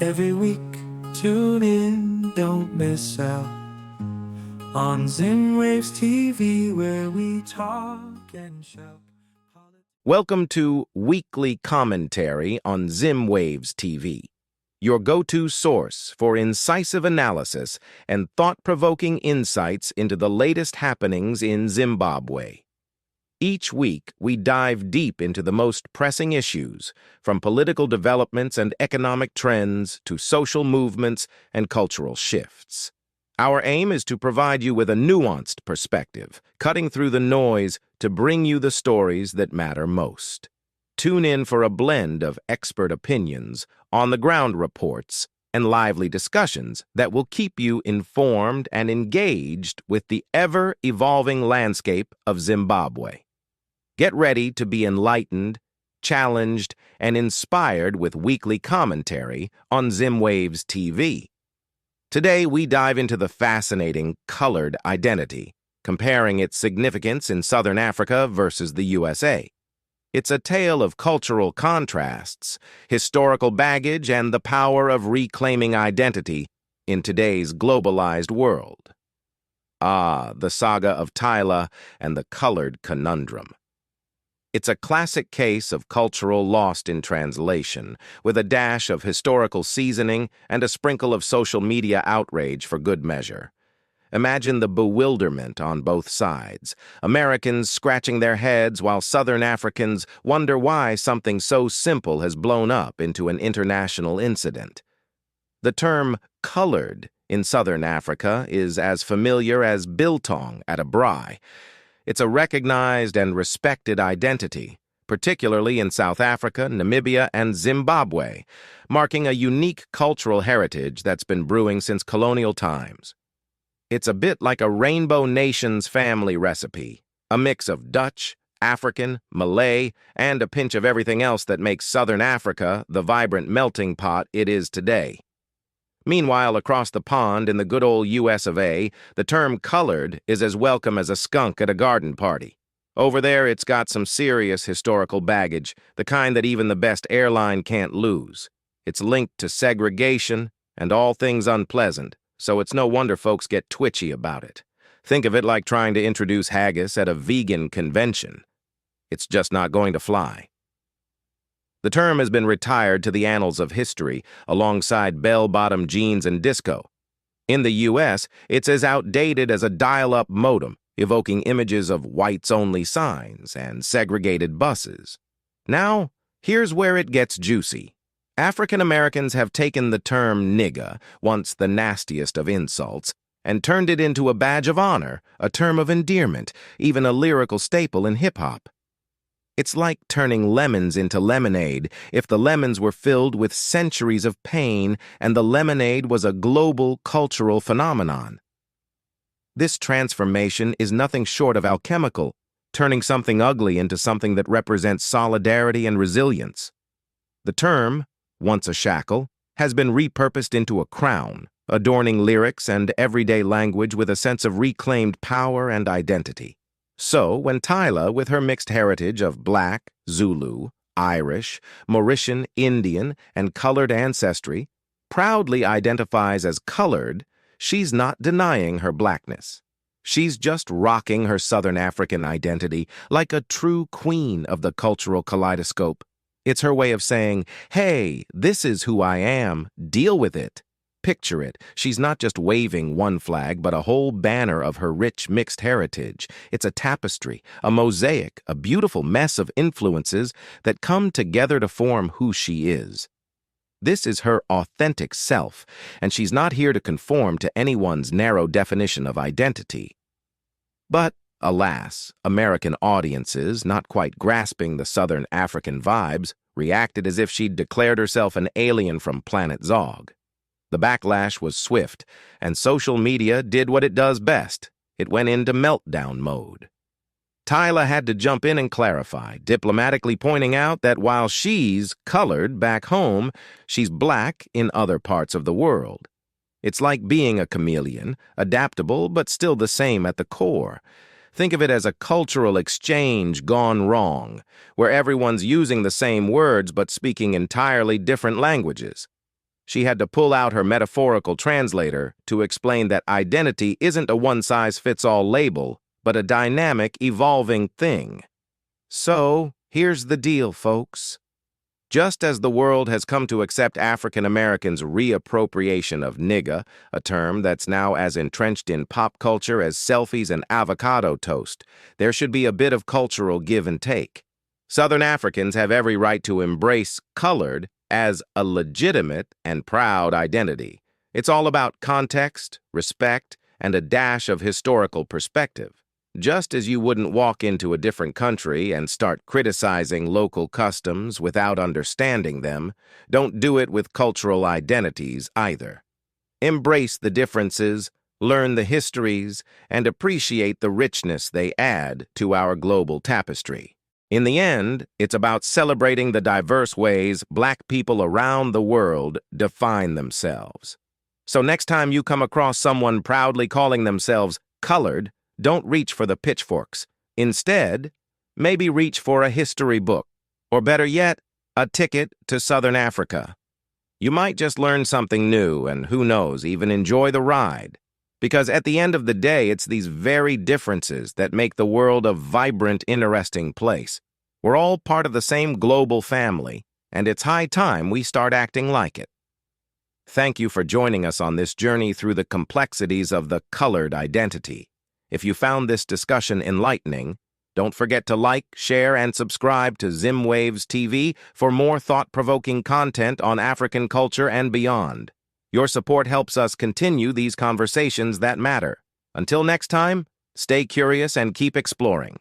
Every week, tune in, don't miss out on Zimwaves TV, where we talk and shout. Welcome to Weekly Commentary on Zimwaves TV, your go-to source for incisive analysis and thought-provoking insights into the latest happenings in Zimbabwe. Each week, we dive deep into the most pressing issues, from political developments and economic trends to social movements and cultural shifts. Our aim is to provide you with a nuanced perspective, cutting through the noise to bring you the stories that matter most. Tune in for a blend of expert opinions, on-the-ground reports, and lively discussions that will keep you informed and engaged with the ever-evolving landscape of Zimbabwe. Get ready to be enlightened, challenged, and inspired with weekly commentary on Zimwaves TV. Today, we dive into the fascinating colored identity, comparing its significance in Southern Africa versus the USA. It's a tale of cultural contrasts, historical baggage, and the power of reclaiming identity in today's globalized world. The saga of Tyla and the colored conundrum. It's a classic case of cultural lost in translation, with a dash of historical seasoning and a sprinkle of social media outrage for good measure. Imagine the bewilderment on both sides, Americans scratching their heads while Southern Africans wonder why something so simple has blown up into an international incident. The term colored in Southern Africa is as familiar as biltong at a braai. It's a recognized and respected identity, particularly in South Africa, Namibia, and Zimbabwe, marking a unique cultural heritage that's been brewing since colonial times. It's a bit like a Rainbow Nations family recipe, a mix of Dutch, African, Malay, and a pinch of everything else that makes Southern Africa the vibrant melting pot it is today. Meanwhile, across the pond in the good old US of A, the term colored is as welcome as a skunk at a garden party. Over there, it's got some serious historical baggage, the kind that even the best airline can't lose. It's linked to segregation and all things unpleasant, so it's no wonder folks get twitchy about it. Think of it like trying to introduce haggis at a vegan convention. It's just not going to fly. The term has been retired to the annals of history alongside bell-bottom jeans and disco. In the U.S., it's as outdated as a dial-up modem, evoking images of whites-only signs and segregated buses. Now, here's where it gets juicy. African Americans have taken the term nigga, once the nastiest of insults, and turned it into a badge of honor, a term of endearment, even a lyrical staple in hip-hop. It's like turning lemons into lemonade if the lemons were filled with centuries of pain and the lemonade was a global cultural phenomenon. This transformation is nothing short of alchemical, turning something ugly into something that represents solidarity and resilience. The term, once a shackle, has been repurposed into a crown, adorning lyrics and everyday language with a sense of reclaimed power and identity. So, when Tyla, with her mixed heritage of Black, Zulu, Irish, Mauritian, Indian, and colored ancestry, proudly identifies as colored, she's not denying her blackness. She's just rocking her Southern African identity like a true queen of the cultural kaleidoscope. It's her way of saying, hey, this is who I am, deal with it. Picture it, she's not just waving one flag, but a whole banner of her rich mixed heritage. It's a tapestry, a mosaic, a beautiful mess of influences that come together to form who she is. This is her authentic self, and she's not here to conform to anyone's narrow definition of identity. But, alas, American audiences, not quite grasping the Southern African vibes, reacted as if she'd declared herself an alien from planet Zog. The backlash was swift, and social media did what it does best. It went into meltdown mode. Tyla had to jump in and clarify, diplomatically pointing out that while she's colored back home, she's black in other parts of the world. It's like being a chameleon, adaptable but still the same at the core. Think of it as a cultural exchange gone wrong, where everyone's using the same words but speaking entirely different languages. She had to pull out her metaphorical translator to explain that identity isn't a one-size-fits-all label, but a dynamic, evolving thing. So, here's the deal, folks. Just as the world has come to accept African Americans' reappropriation of nigga, a term that's now as entrenched in pop culture as selfies and avocado toast, there should be a bit of cultural give and take. Southern Africans have every right to embrace colored as a legitimate and proud identity. It's all about context, respect, and a dash of historical perspective. Just as you wouldn't walk into a different country and start criticizing local customs without understanding them, don't do it with cultural identities either. Embrace the differences, learn the histories, and appreciate the richness they add to our global tapestry. In the end, it's about celebrating the diverse ways Black people around the world define themselves. So next time you come across someone proudly calling themselves colored, don't reach for the pitchforks. Instead, maybe reach for a history book, or better yet, a ticket to Southern Africa. You might just learn something new and, who knows, even enjoy the ride. Because at the end of the day, it's these very differences that make the world a vibrant, interesting place. We're all part of the same global family, and it's high time we start acting like it. Thank you for joining us on this journey through the complexities of the colored identity. If you found this discussion enlightening, don't forget to like, share, and subscribe to Zimwaves TV for more thought-provoking content on African culture and beyond. Your support helps us continue these conversations that matter. Until next time, stay curious and keep exploring.